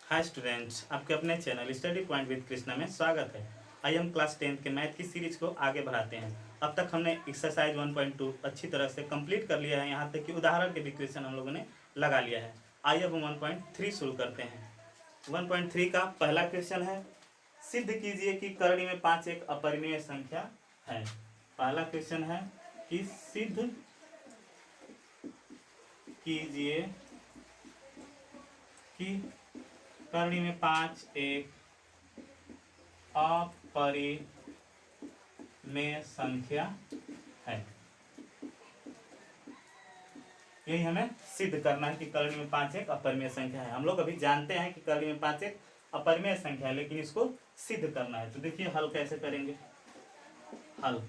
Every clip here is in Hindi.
हाय स्टूडेंट्स, आपके अपने channel study point with Krishna में स्वागत है। आइए हम क्लास 10th के मैथ की सीरीज को आगे बढ़ाते हैं। अब तक हमने एक्सरसाइज 1.2 अच्छी तरह से कंप्लीट कर लिया है। यहाँ तक कि उदाहरण के भी क्वेश्चन हम लोगों ने लगा लिया है। आइए अब हम 1.3 शुरू करते हैं। 1.3 का पहला क्वेश्चन है, सिद्ध कीजिए कि करणी में 5 एक अपरिमेय संख्या है। पहला क्वेश्चन है कि सिद्ध कीजिए कि करणी में 5 एक अपरिमेय संख्या है। यही हमें सिद्ध करना है कि करणी में 5 एक अपरिमेय संख्या है। हम लोग अभी जानते हैं कि करणी में 5 एक अपरिमेय संख्या है, लेकिन इसको सिद्ध करना है। तो देखिए हल कैसे करेंगे। हल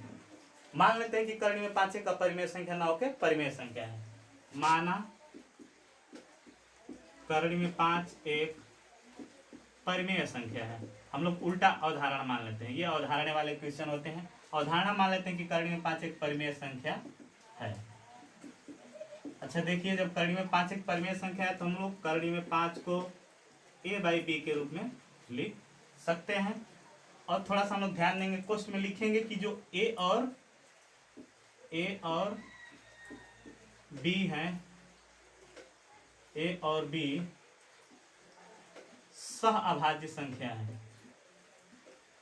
मान लेते हैं कि करणी में 5 एक अपरिमेय संख्या ना होकर परिमेय संख्या है। माना करणी में 5 एक परिमेय संख्या है। हम लोग उल्टा अवधारणा मान लेते हैं। ये अवधारणा वाले क्वेश्चन होते हैं। अवधारणा मान लेते हैं कि करणी में 5 एक परिमेय संख्या है। अच्छा देखिए, जब करणी में 5 एक परिमेय संख्या है तो हम लोग करणी में 5 को a/b के रूप में लिख सकते हैं। और थोड़ा सा हम लोग ध्यान देंगे, क्वेश्चन में लिखेंगे कि जो a और b है, a और b सह अभाज्य संख्या है।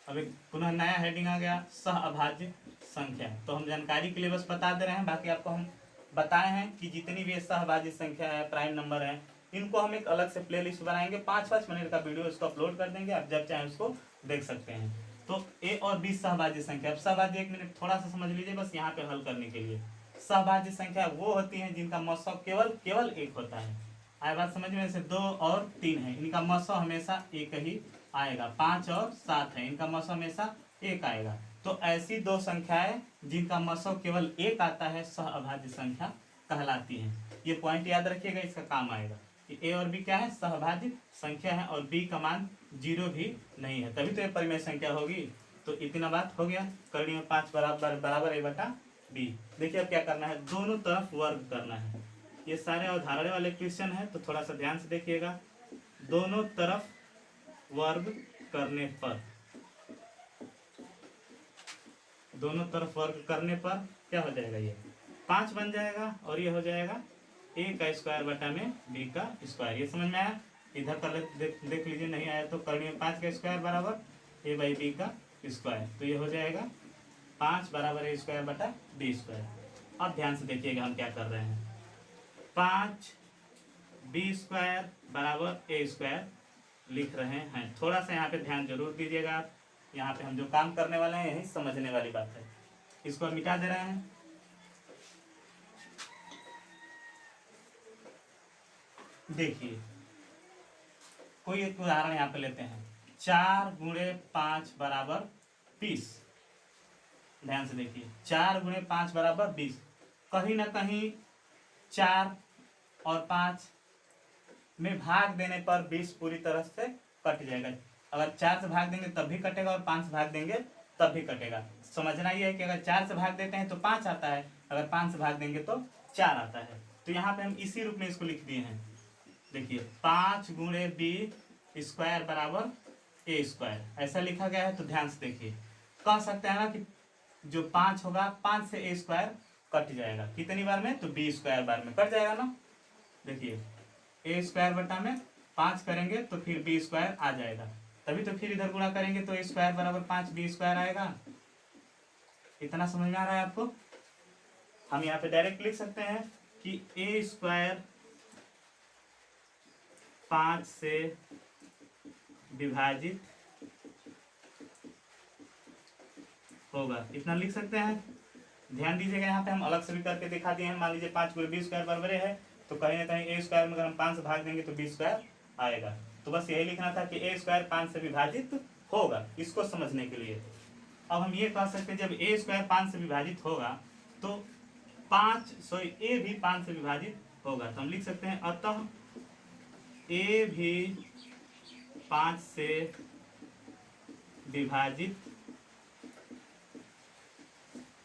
अब एक पुनः नया हेडिंग आ गया, सह अभाज्य संख्या। तो हम जानकारी के लिए बस बता दे रहे हैं, बाकी आपको हम बताए हैं कि जितनी भी सह अभाज्य संख्या है, प्राइम नंबर है, इनको हम एक अलग से प्लेलिस्ट बनाएंगे। 5-5 मिनट का वीडियो इसको अपलोड कर देंगे, आप जब चाहें उसको देख सकते हैं। तो ए और बी सहभाज्य संख्या। अब सहभाज्य 1 मिनट थोड़ा सा समझ लीजिए बस यहाँ पे हल करने के लिए। सहभाज्य संख्या वो होती है जिनका मौसम केवल एक होता है। आए बात समझ में? जैसे 2 और 3 है, इनका मौसम हमेशा एक ही आएगा। 5 और 7 है, इनका मौसम हमेशा एक आएगा। तो ऐसी दो संख्याएं जिनका मौसम केवल एक आता है सह अभाज्य संख्या कहलाती हैं। ये पॉइंट याद रखिएगा, इसका काम आएगा कि ए और बी क्या है, सहभाज्य संख्या है और बी का मान 0 भी नहीं है, तभी तो ये परिमेय संख्या होगी। तो इतना बात हो गया। करणी में 5 बराबर a/b। देखिए अब क्या करना है, दोनों तरफ वर्ग करना है। ये सारे अवधारणा वाले क्वेश्चन है, तो थोड़ा सा ध्यान से देखिएगा। दोनों तरफ वर्ग करने पर, दोनों तरफ वर्ग करने पर क्या हो जाएगा, ये 5 बन जाएगा और ये हो जाएगा a का स्क्वायर बटा में b का स्क्वायर। ये समझ में आया? इधर कर देख लीजिए, नहीं आया तो करणी में 5 का स्क्वायर बराबर a/b का स्क्वायर। तो ये हो जाएगा 5 बराबर a स्क्वायर बटा b स्क्वायर। अब ध्यान से देखिएगा हम क्या कर रहे हैं। 5 b स्क्वायर बराबर a स्क्वायर लिख रहे हैं। थोड़ा सा यहाँ पे ध्यान जरूर दीजिएगा आप। यहाँ पे हम जो काम करने वाले हैं यही समझने वाली बात है। इसको मिटा दे रहे हैं। देखिए कोई एक उदाहरण यहाँ पे लेते हैं, 4 गुणे 5 बराबर 20। ध्यान से देखिए, 4 गुणे 5 बराबर 20। कहीं ना कहीं 4 और 5 में भाग देने पर 20 पूरी तरह से कट जाएगा। अगर 4 से भाग देंगे तब भी कटेगा और 5 से भाग देंगे तब भी कटेगा। समझना यह है कि अगर 4 से भाग देते हैं तो 5 आता है, अगर 5 से भाग देंगे तो 4 आता है। तो यहाँ पे हम इसी रूप में इसको लिख दिए हैं। देखिए 5 गुणे b स्क्वायर बराबर a स्क्वायर, ऐसा लिखा गया है। तो ध्यान से देखिए, कह सकते हैं ना कि जो 5 होगा 5 से a स्क्वायर कट जाएगा। कितनी बार में? तो b स्क्वायर बार में कट जाएगा ना। देखिए a स्क्वायर बटा में 5 करेंगे तो फिर b स्क्वायर आ जाएगा, तभी तो फिर इधर गुणा करेंगे तो a स्क्वायर बराबर 5 b स्क्वायर आएगा। इतना समझ में आ रहा है आपको? हम यहाँ पे डायरेक्ट लिख सकते हैं कि a स्क्वायर 5 से विभाजित होगा, इतना लिख सकते हैं। ध्यान दीजिएगा, यहाँ पे हम अलग से भी करके दिखा दिए हैं। मान लीजिए 5 गुणे b स्क्वायर बराबर है, तो कहीं ना कहीं a स्क्वायर में अगर हम 5 से भाग देंगे तो b स्क्वायर आएगा। तो बस यही लिखना था कि a स्क्वायर 5 से विभाजित होगा, इसको समझने के लिए। अब हम ये कह सकते हैं जब a स्क्वायर 5 से विभाजित होगा तो a भी 5 से विभाजित होगा। तो हम लिख सकते हैं अतः a भी 5 से विभाजित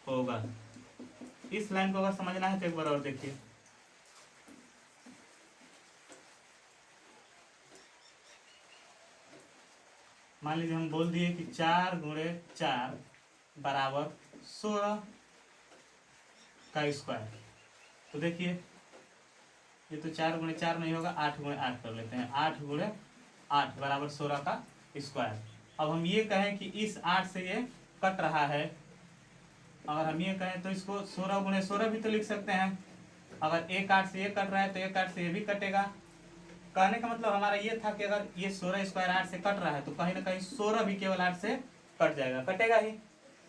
होगा। इस लाइन को अगर समझना है तो एक बार और देखिए। मान लीजिए हम बोल दिए कि 4 गुणे 4 बराबर 16 का स्क्वायर। तो देखिए ये तो 4 गुणे 4 नहीं होगा, 8 गुणे 8 कर लेते हैं। 8 गुणे 8 बराबर 16 का स्क्वायर। अब हम ये कहें कि इस 8 से ये कट रहा है, अगर हम ये कहें तो इसको 16 गुणे 16 भी तो लिख सकते हैं। अगर एक 8 से ये कट रहा है तो एक 8 से ये भी कटेगा। कहने का मतलब हमारा ये था कि अगर ये 16 स्क्वायर 8 से कट रहा है तो कहीं ना कहीं 16 भी केवल 8 से कट जाएगा, कटेगा ही।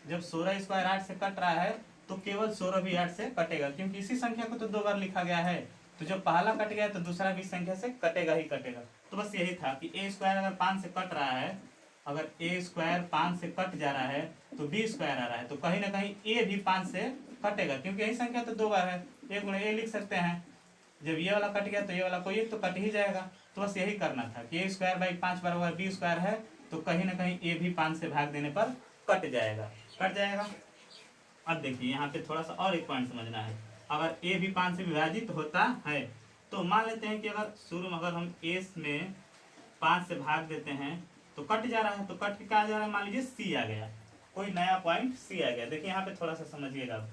जब 16 स्क्वायर 8 से कट रहा है तो केवल 16 भी 8 से कटेगा, क्योंकि इसी संख्या को तो 2 बार लिखा गया है। तो जब पहला कट गया तो दूसरा भी संख्या से कटेगा ही कटेगा। तो बस यही था कि ए स्क्वायर अगर 5 से कट रहा है, अगर ए स्क्वायर 5 से कट जा रहा है तो बी स्क्वायर आ रहा है, तो कहीं ना कहीं ए भी 5 से कटेगा, क्योंकि यही संख्या तो 2 बार है। ए गुणे ए लिख सकते हैं। जब ये वाला कट गया तो ये वाला कोई एक तो कट ही जाएगा। तो बस यही करना था कि ए स्क्वायर बाई 5 बराबर बी स्क्वायर है, तो कहीं ना कहीं ए भी 5 से भाग देने पर कट जाएगा, कट जाएगा। अब देखिए यहाँ पे थोड़ा सा और एक पॉइंट समझना है। अगर ए भी 5 से विभाजित होता है तो मान लेते हैं कि अगर शुरू में अगर हम ए में 5 से भाग देते हैं तो कट जा रहा है, तो कट के कहा जा रहा है, मान लीजिए सी आ गया, कोई नया पॉइंट सी आ गया। देखिए यहाँ पे थोड़ा सा समझिएगा,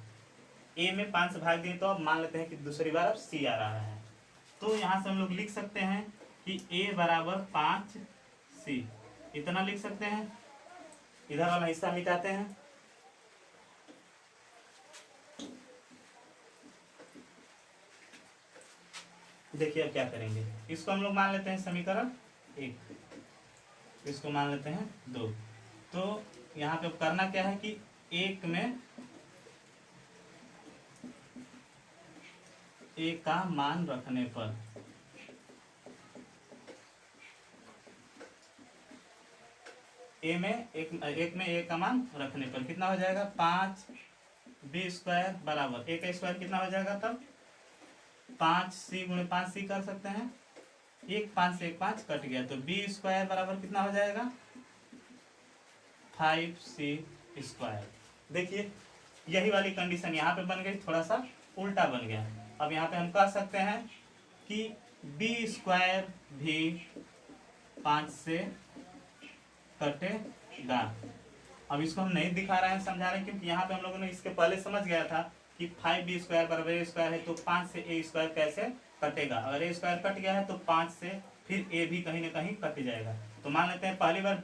ए में 5 से भाग दिए तो अब मान लेते हैं कि दूसरी बार अब सी आ रहा है, तो यहाँ से हम लोग लिख सकते हैं कि ए बराबर 5 सी, इतना लिख सकते हैं। इधर वाला हिस्सा मिटाते हैं। देखिए अब क्या करेंगे, इसको हम लोग मान लेते हैं समीकरण 1, इसको मान लेते हैं 2। तो यहाँ पे करना क्या है कि 1 में ए का मान रखने पर एक में ए का मान रखने पर कितना हो जाएगा, 5 बी स्क्वायर बराबर ए का स्क्वायर कितना हो जाएगा, तब 5 सी गुणे 5 सी कर सकते हैं। 5 से 5 कट गया, तो बी स्क्वायर बराबर कितना हो जाएगा, 5 सी स्क्वायर। देखिए यही वाली कंडीशन यहाँ पे बन गई, थोड़ा सा उल्टा बन गया। अब यहाँ पे हम कह सकते हैं कि बी स्क्वायर भी 5 से कटेगा। अब इसको हम नहीं दिखा रहे हैं, समझा रहे हैं, क्योंकि यहाँ पे हम लोगों ने इसके पहले समझ गया था कि 5 बी स्क्वायर बराबर ए स्क्वायर है, तो 5 से ए स्क्वायर कैसे कटेगा। अगर ए स्क्वायर कट गया है तो 5 से फिर ए भी कहीं ना कहीं कट जाएगा। तो मान लेते हैं पहली बार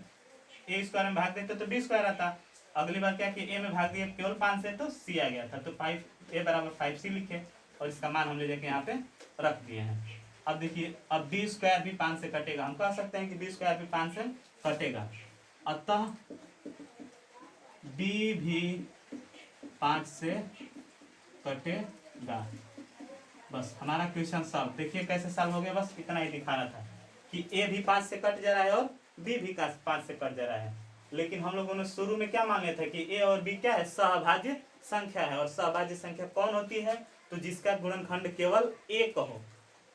ए स्क्वायर में भाग देते तो बी स्क्वायर आता, अगली बार क्या कि ए में भाग दिया केवल 5 से तो सी आ गया था, तो 5 ए बराबर 5 सी लिखे और इसका मान हम ले जाके यहाँ पे रख दिए हैं। अब देखिए अब बी स्क्वायर भी 5 से कटेगा, हम कह सकते हैं कि बी स्क्वायर भी 5 से कटेगा, अतः बी भी 5 से कटेगा। बस हमारा क्वेश्चन सॉल्व। देखिए कैसे सॉल्व हो गया, बस इतना ही दिखाना था कि ए भी 5 से कट जा रहा है और बी भी 5 से कट जा रहा है। लेकिन हम लोगों ने शुरू में क्या मान लिया था कि ए और बी क्या है, सहभाज्य संख्या है, और सहभाज्य संख्या कौन होती है, तो जिसका गुणनखंड केवल एक हो,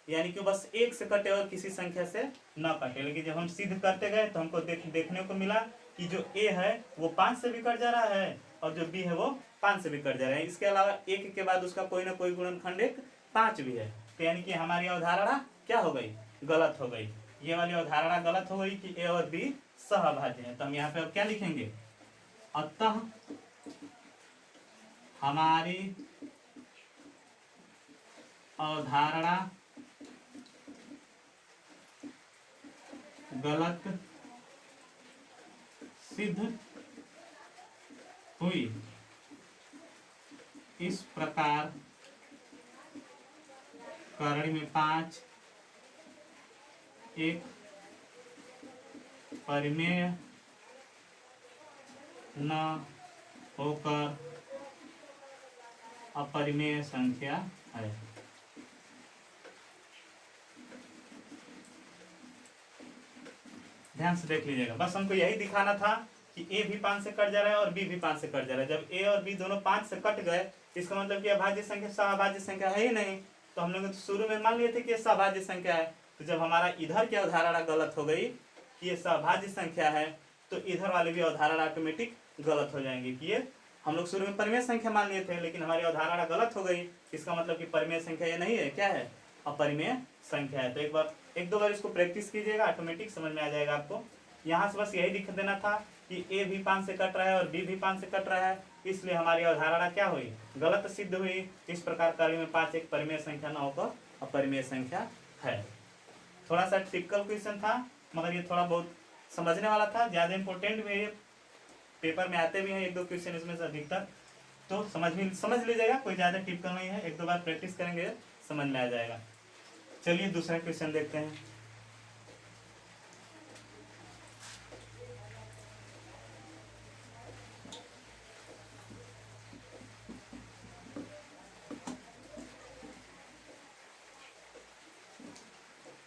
यानी कि बस एक से कटे और किसी संख्या से न कटे। लेकिन जब हम सिद्ध करते गए तो हमको देखने को मिला कि जो ए है वो 5 से भी कट जा रहा है और जो बी है वो 5 से भी कट जा रहा है। इसके अलावा एक के बाद उसका कोई ना कोई गुणनखंड एक 5 भी है, तो यानी कि हमारी अवधारणा क्या हो गई, गलत हो गई। ये वाली अवधारणा गलत हो गई कि ए और बी सहभाज्य है। तो हम यहाँ पे अब क्या लिखेंगे, अतः हमारी अवधारणा गलत सिद्ध हुई। इस प्रकार करणी में 5 एक परिमेय न होकर अपरिमेय संख्या है। ध्यान से देख लीजिएगा, बस हमको यही दिखाना था कि ए भी 5 से कट जा रहा है और बी भी 5 से कट जा रहा है। जब ए और बी दोनों 5 से कट गए, इसका मतलब कि अभाज्य संख्या सहभाज्य संख्या है ही नहीं, तो हम लोग शुरू में मान लिए थे कि ये सहभाज्य संख्या है। तो जब हमारा इधर की अवधारणा गलत हो गई कि ये सहभाज्य संख्या है, तो इधर वाले भी अवधारणा ऑटोमेटिक गलत हो जाएंगे कि ये हम लोग शुरू में परिमेय संख्या मान लिए थे, लेकिन हमारी अवधारणा गलत हो गई। इसका मतलब कि परिमेय संख्या ये नहीं है, क्या है, अपरिमेय संख्या है। तो एक दो बार इसको प्रैक्टिस कीजिएगा, ऑटोमेटिक समझ में आ जाएगा आपको। यहाँ से बस यही लिख देना था कि ए भी 5 से कट रहा है और बी भी 5 से कट रहा है, इसलिए हमारी अवधारणा क्या हुई, गलत सिद्ध हुई। इस प्रकार कड़ी में 5 एक परिमेय संख्या न होकर अपरिमेय संख्या है। थोड़ा सा टिपिकल क्वेश्चन था, मगर ये थोड़ा बहुत समझने वाला था, ज़्यादा इंपॉर्टेंट भी है, पेपर में आते भी हैं 1-2 क्वेश्चन इसमें से अधिकतर, तो समझ लीजिएगा, कोई ज़्यादा टिपिकल नहीं है, 1-2 बार प्रैक्टिस करेंगे समझ में आ जाएगा। चलिए दूसरा क्वेश्चन देखते हैं।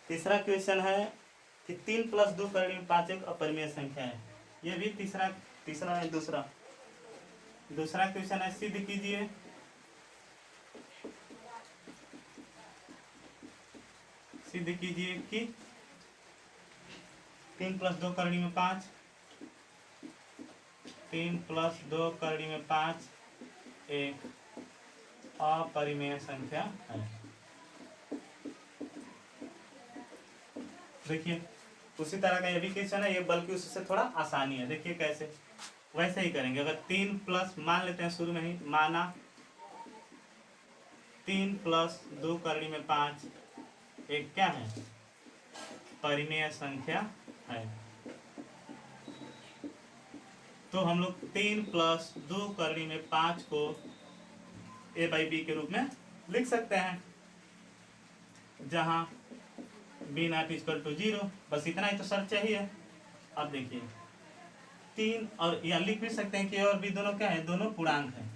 तीसरा क्वेश्चन है कि 3 + 2 करने में 5 एक अपरिमेय संख्या है। ये भी तीसरा है। दूसरा क्वेश्चन है, सिद्ध कीजिए कि 3 + 2 करनी में 5, 3 + 2 करनी में 5 एक अपरिमेय संख्या है। देखिए उसी तरह का ये भी क्वेश्चन है, ये बल्कि उससे थोड़ा आसानी है। देखिए कैसे, वैसे ही करेंगे। अगर 3 प्लस मान लेते हैं, शुरू में ही माना 3 + 2 करनी में 5 एक क्या है, परिमेय संख्या है। तो हम लोग 3 + 2 करनी में 5 को a/b के रूप में लिख सकते हैं, जहां b0 = 0। बस इतना ही तो शर्त चाहिए। अब देखिए 3 और या लिख भी सकते हैं कि और भी दोनों क्या है, दोनों पूर्णांक हैं,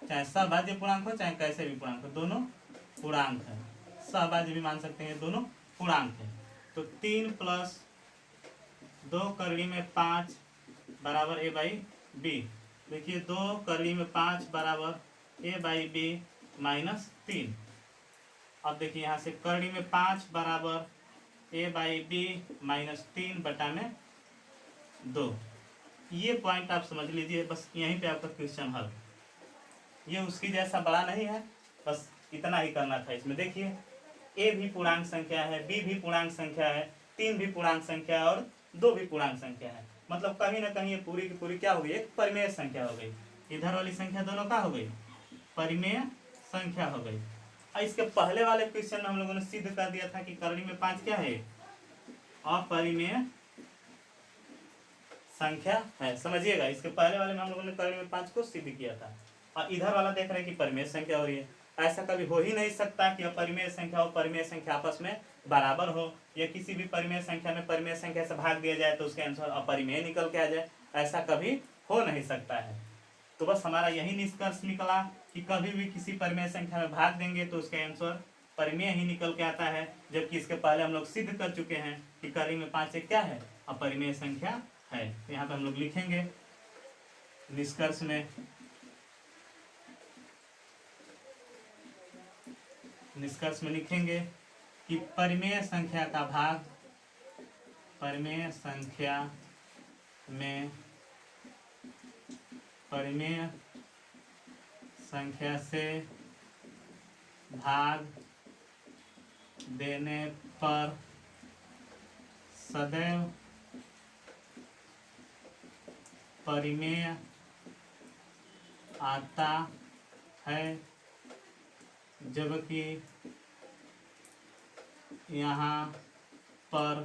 चाहे सहभाज्य पूर्णांक हो चाहे कैसे भी पूर्णांक हो, दोनों पूर्णांक है। सहभाज्य भी मान सकते हैं, दोनों पूर्णांक है। तो 3 + 2 करनी में 5 बराबर a/b। देखिए 2 करनी में 5 बराबर a/b -3। अब देखिए यहाँ से करनी में 5 बराबर a/b -3 बटा में 2। ये पॉइंट आप समझ लीजिए, बस यहीं पे आपका क्वेश्चन हल। ये उसकी जैसा बड़ा नहीं है, बस इतना ही करना था इसमें। देखिए a भी पूर्णांक संख्या है, b भी पूर्णांक संख्या है, 3 भी पूर्णांक संख्या है और 2 भी पूर्णांक संख्या है। मतलब कहीं ना कहीं ये पूरी की पूरी क्या हो गई, एक परिमेय संख्या हो गई। इधर वाली संख्या दोनों क्या हो गई, परिमेय संख्या हो गई। और इसके पहले वाले क्वेश्चन में हम लोगों ने सिद्ध कर दिया था कि करनी में 5 क्या है, अपरिमेय संख्या है। समझिएगा, इसके पहले वाले में हम लोगों ने करनी में 5 को सिद्ध किया था, और इधर वाला देख रहे हैं कि परिमेय संख्या हो रही है। ऐसा कभी हो ही नहीं सकता कि अपरिमेय संख्या और परिमेय संख्या आपस में बराबर हो, या किसी भी परिमेय संख्या में परिमेय संख्या से भाग दिया जाए तो उसके आंसर अपरिमेय निकल के आ जाए, ऐसा कभी हो नहीं सकता है। तो बस हमारा यही निष्कर्ष निकला कि कभी भी किसी परिमेय संख्या में भाग देंगे तो उसका आंसर परिमेय ही निकल के आता है, जबकि इसके पहले हम लोग सिद्ध कर चुके हैं कि करनी में 5 एक क्या है, अपरिमेय संख्या है। तो यहाँ पे हम लोग लिखेंगे निष्कर्ष में लिखेंगे कि परिमेय संख्या का भाग परिमेय संख्या में परिमेय संख्या से भाग देने पर सदैव परिमेय आता है, जबकि यहाँ पर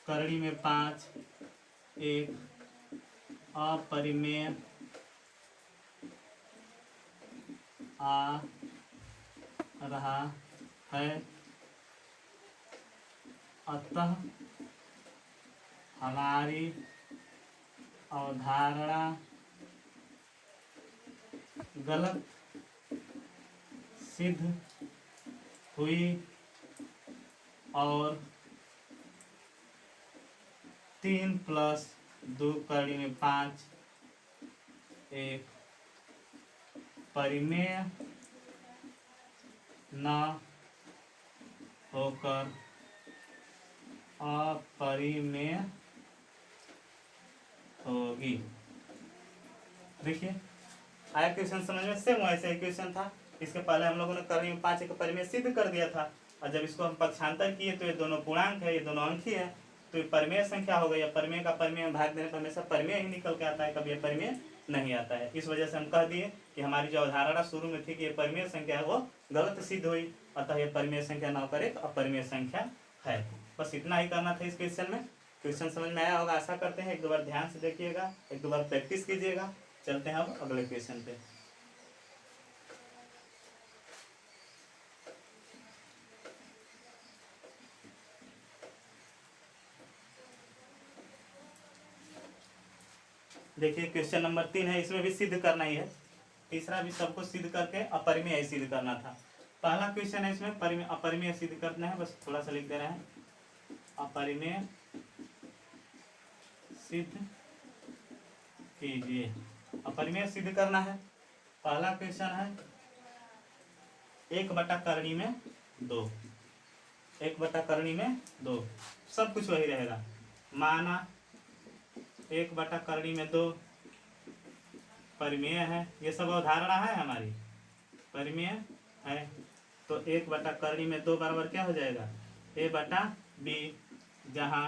करनी में 5 एक अपरिमेय आ रहा है। अतः हमारी अवधारणा गलत सिद्ध हुई और 3 + 2 करनी में 5 एक परिमेय न होकर अपरिमेय होगी। देखिए आया क्वेश्चन समझ में, सेम वैसे क्वेश्चन था। इसके पहले हम लोगों ने करनी में 5 एक परिमेय सिद्ध कर दिया था, और जब इसको हम पक्षांतर किए तो ये दोनों पूर्णांक है, ये दोनों अंकी है, तो ये परिमेय संख्या हो गई। या परिमेय का परिमेय में भाग देने पर हमेशा परिमेय ही निकल के आता है, कभी ये परिमेय नहीं आता है। इस वजह से हम कह दिए कि हमारी जो अवधारणा शुरू में थी कि ये परिमेय संख्या है वो गलत सिद्ध हुई। अतः ये परिमेय संख्या न करे तो अपरिमेय संख्या है। बस इतना ही करना था इस क्वेश्चन में। क्वेश्चन समझ में आया होगा आशा करते हैं। एक दो बार ध्यान से देखिएगा, एक दो बार प्रैक्टिस कीजिएगा। चलते हैं अब अगले क्वेश्चन पे। देखिए क्वेश्चन नंबर 3 है, इसमें भी सिद्ध करना ही है। तीसरा भी सबको सिद्ध करके अपरिमेय सिद्ध करना था। पहला क्वेश्चन है इसमें अपरिमेय सिद्ध करना है, बस थोड़ा सा लिख दे रहे हैं। अपरिमेय सिद्ध कीजिए। अपरिमेय सिद्ध करना है। पहला क्वेश्चन है 1/करणी में 2। 1/करणी में 2, सब कुछ वही रहेगा। माना 1/करणी में 2 परिमेय है। ये सब अवधारणा है हमारी, परिमेय है। तो 1/करणी में 2 बराबर क्या हो जाएगा, a/b, जहाँ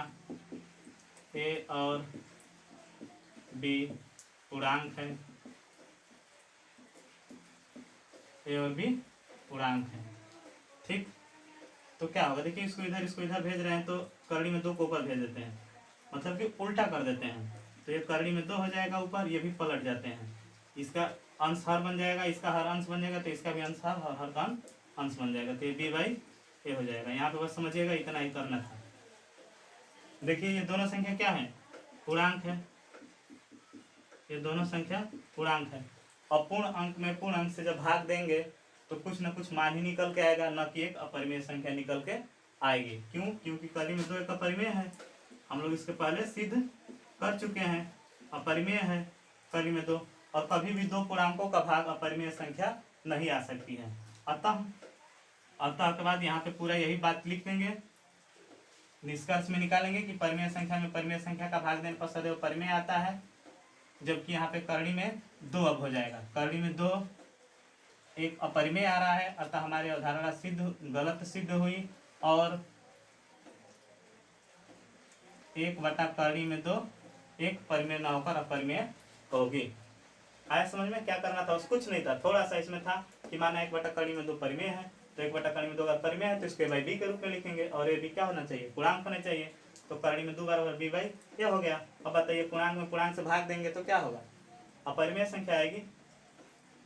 a और b पूर्णांक है, a और b पूर्णांक है। ठीक, तो क्या होगा, देखिए इसको इधर भेज रहे हैं तो करणी में 2 को ऊपर भेज देते हैं, मतलब कि उल्टा कर देते हैं। तो ये करणी में 2 हो जाएगा ऊपर, ये भी पलट जाते हैं। इसका अंश हर बन जाएगा, इसका हर अंश बन जाएगा, तो इसका भी अंश हर का अंश बन जाएगा। तो ये b/a हो जाएगा। यहाँ पे बस समझिएगा, इतना ही करना था। देखिए ये दोनों संख्या क्या है, पूर्णांक है। ये दोनों संख्या पूर्णांक है। और पूर्ण अंक में पूर्ण अंक से जब भाग देंगे तो कुछ न कुछ मान ही निकल के आएगा, न कि एक अपरिमेय संख्या निकल के आएगी। क्यों, क्योंकि करणी में 2 एक अपरिमेय है। हम लोग इसके पहले सिद्ध कर चुके हैं, अपरिमेय है करणी में 2। और कभी भी 2 पूर्णांकों का भाग अपरिमेय संख्या नहीं आ सकती है। अतः के बाद यहाँ पे पूरा यही बात लिख देंगे, निष्कर्ष में निकालेंगे कि परिमेय संख्या में परिमेय संख्या का भाग देने पर सदैव परिमेय आता है, जबकि यहाँ पे करणी में 2 अब हो जाएगा। करणी में 2 एक अपरिमेय आ रहा है, अतः हमारी अवधारणा गलत सिद्ध हुई। और 1/करणी में 2 एक परिमेय न होकर अपरिमेय होगी। आया समझ में, क्या करना था, कुछ नहीं था, थोड़ा सा इसमें था कि माना 1/करणी में 2 परिमेय है, तो 1/करणी में 2 अगर परिमेय है तो इसको a/b के रूप में लिखेंगे। और ये भी क्या होना चाहिए, पूर्णांक होना चाहिए। तो करणी में 2 बराबर b/a हो गया। अब बताइए पूर्णांक में पूर्णांक से भाग देंगे तो क्या होगा, अपरिमेय संख्या आएगी,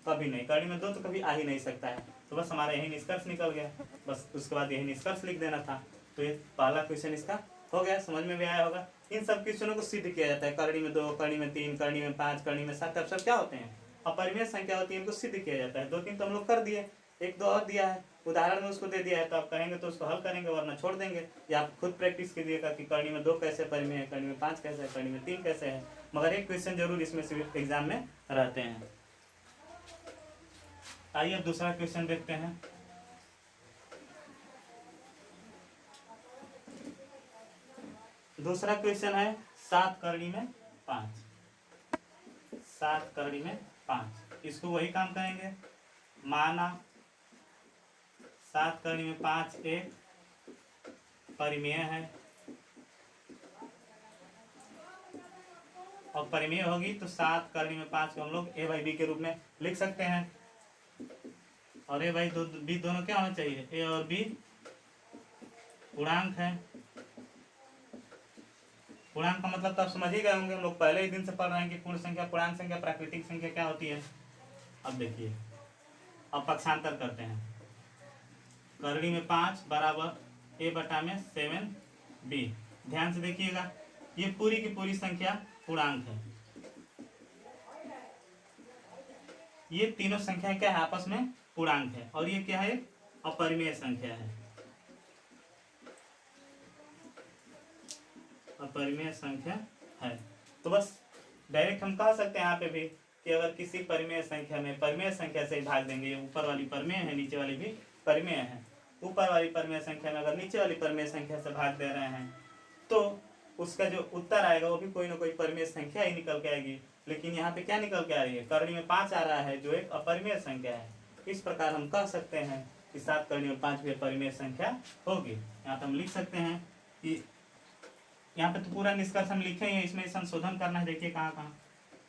कभी नहीं। करणी में 2 तो कभी आ ही नहीं सकता है। तो बस हमारा यही निष्कर्ष निकल गया, बस उसके बाद यही निष्कर्ष लिख देना था। तो ये पहला क्वेश्चन इसका हो गया, समझ में भी आया होगा। इन सब क्वेश्चनों को सिद्ध किया जाता है। करणी में 2, करणी में 3, करणी में 5, करणी में 7, सब क्या होते हैं, अपरिमेय संख्या होती है, इनको सिद्ध किया जाता है। 2-3 तो हम लोग कर दिए, 1-2 और दिया है, उदाहरण में उसको दे दिया है। तो आप कहेंगे तो उसको हल करेंगे, वरना छोड़ देंगे। या आप खुद प्रैक्टिस कीजिएगा कि करणी में 2 कैसे परिमेय है, करणी में 5 कैसे है, करणी में 3 कैसे है। मगर एक क्वेश्चन जरूर इसमें से एग्जाम में रहते हैं। आइए अब दूसरा क्वेश्चन देखते हैं। दूसरा क्वेश्चन है 7 करणी में 5। 7 करणी में 5, इसको वही काम करेंगे। माना 7 करणी में 5 एक परिमेय है, और परिमेय होगी तो 7 करणी में 5 को हम लोग a/b के रूप में लिख सकते हैं। और a/b दोनों क्या होना चाहिए, a और b पूर्णांक है। पूर्णांक का मतलब तो आप समझ ही गए होंगे, हम लोग पहले ही दिन से पढ़ रहे हैं कि पूर्ण संख्या, पूर्णांक संख्या, प्राकृतिक संख्या क्या होती है। अब देखिए, अब पक्षांतर करते हैं। करणी में 5 बराबर a/7b। ध्यान से देखिएगा, ये पूरी की पूरी संख्या पूर्णांक है। ये तीनों संख्या क्या है, आपस में पूर्णांक है। और ये क्या है, अपरिमेय संख्या है, अपरिमेय संख्या है। तो बस डायरेक्ट हम कह सकते हैं यहाँ पे भी कि अगर किसी परिमेय संख्या में परिमेय संख्या से भाग देंगे, ऊपर वाली परिमेय है, नीचे वाली भी परिमेय है। ऊपर वाली परिमेय संख्या में अगर नीचे वाली परिमेय संख्या से भाग दे रहे हैं तो उसका जो उत्तर आएगा वो भी कोई ना कोई परिमेय संख्या ही निकल के आएगी। लेकिन यहाँ पे क्या निकल के आ रही है, करणी में 5 आ रहा है जो एक अपरिमेय संख्या है। इस प्रकार हम कह सकते हैं कि 7 करणी में 5 भी परिमेय संख्या होगी। यहाँ पे हम लिख सकते हैं कि यहाँ पे तो पूरा निष्कर्ष हम लिखे ही हैं, इसमें संशोधन करना है। देखिए कहाँ कहाँ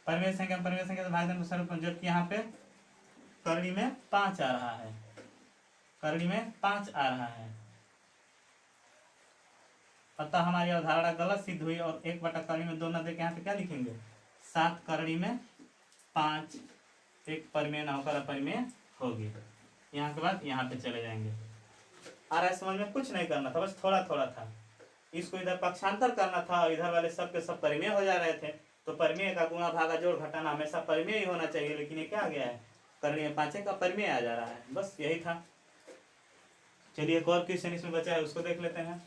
परिमेय संख्या से भाग देने पर, जबकि यहाँ पे करड़ी में 5 आ रहा है, करड़ी में 5 आ रहा है, अतः हमारी अवधारणा गलत सिद्ध हुई। और 1/करड़ी में 2 न दे के यहाँ पे क्या लिखेंगे, 7 करड़ी में 5, एक परिमेय न होकर अपरिमेय होगी। यहाँ के बाद यहाँ पे चले जाएंगे। आ रहा है समझ में? कुछ नहीं करना था, बस थोड़ा थोड़ा था। इसको इधर पक्षांतर करना था और इधर वाले सब के सब परिमेय हो जा रहे थे। तो परिमेय का गुणा भागा जोड़ घटाना हमेशा परिमेय ही होना चाहिए, लेकिन ये क्या आ गया है, करड़ी में 5 का परिमेय आ जा रहा है। बस यही था। चलिए एक और क्वेश्चन इसमें बचा है, उसको देख लेते हैं।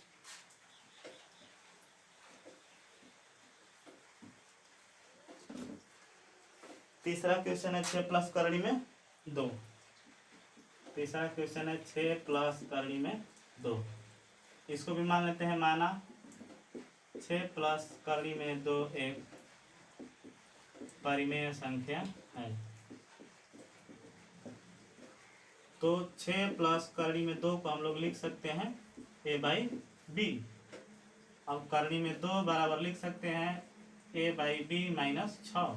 तीसरा क्वेश्चन है 6 प्लस करड़ी में 2। तीसरा क्वेश्चन है 6 प्लस करड़ी में 2। इसको भी मान लेते हैं माना 6 प्लस करड़ी में 2 एक परिमेय संख्या है। तो 6 प्लस करड़ी में 2 को हम लोग लिख सकते हैं a/b। अब करड़ी में 2 बराबर लिख सकते हैं a/b -6।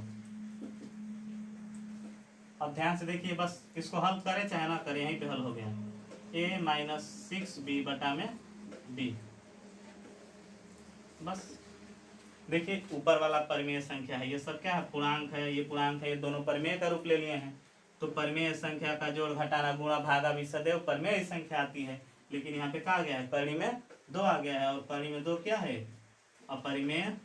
अब ध्यान से देखिए, बस इसको हल करें चाहे ना करें, यहीं पे हल हो गया। a -6b बटा में b। बस देखिए ऊपर वाला परिमेय संख्या है, ये सब क्या है, पूर्णांक है, ये पूर्णांक है, ये दोनों परिमेय का रूप ले लिए हैं। तो परिमेय संख्या का जोड़ घटाना गुणा भागा भी सदैव परिमेय संख्या आती है। लेकिन यहाँ पे क्या आ गया है, करड़ी में 2 आ गया है, और करड़ी में 2 क्या है, अपरिमेय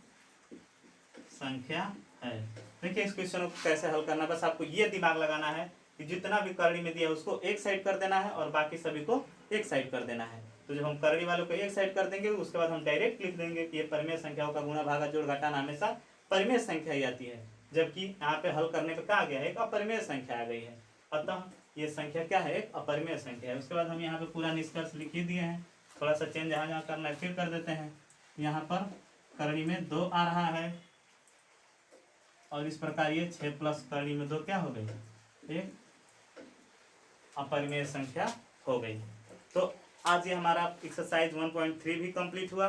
संख्या है। देखिए इस क्वेश्चन को कैसे हल करना, बस आपको ये दिमाग लगाना है कि जितना भी करड़ी में दिया उसको एक साइड कर देना है और बाकी सभी को एक साइड कर देना है। तो जब हम करड़ी वालों को एक साइड कर देंगे, उसके बाद हम डायरेक्ट लिख देंगे कि ये परिमेय संख्याओं का गुणा भागा जोड़ घटाना हमेशा परिमेय संख्या ही आती है। जबकि यहाँ पे हल करने पे क्या आ गया है, एक अपरिमेय संख्या आ गई है। अतः ये संख्या क्या है, एक अपरिमेय संख्या है। उसके बाद हम यहाँ पे पूरा निष्कर्ष लिख ही दिए हैं। थोड़ा सा चेंज जहाँ जहाँ करना है फिर कर देते हैं। यहाँ पर करड़ी में 2 आ रहा है, और इस प्रकार ये 6 प्लस करड़ी में 2 क्या हो गई, एक अपरिमेय संख्या हो गई। तो आज ये हमारा एक्सरसाइज 1.3 भी कंप्लीट हुआ।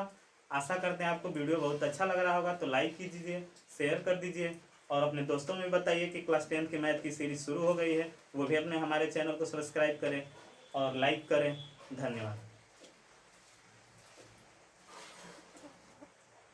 आशा करते हैं आपको वीडियो बहुत अच्छा लग रहा होगा। तो लाइक कीजिए, शेयर कर दीजिए और अपने दोस्तों में बताइए कि क्लास 10 की मैथ की सीरीज शुरू हो गई है। वो भी अपने हमारे चैनल को सब्सक्राइब करें और लाइक करें। धन्यवाद।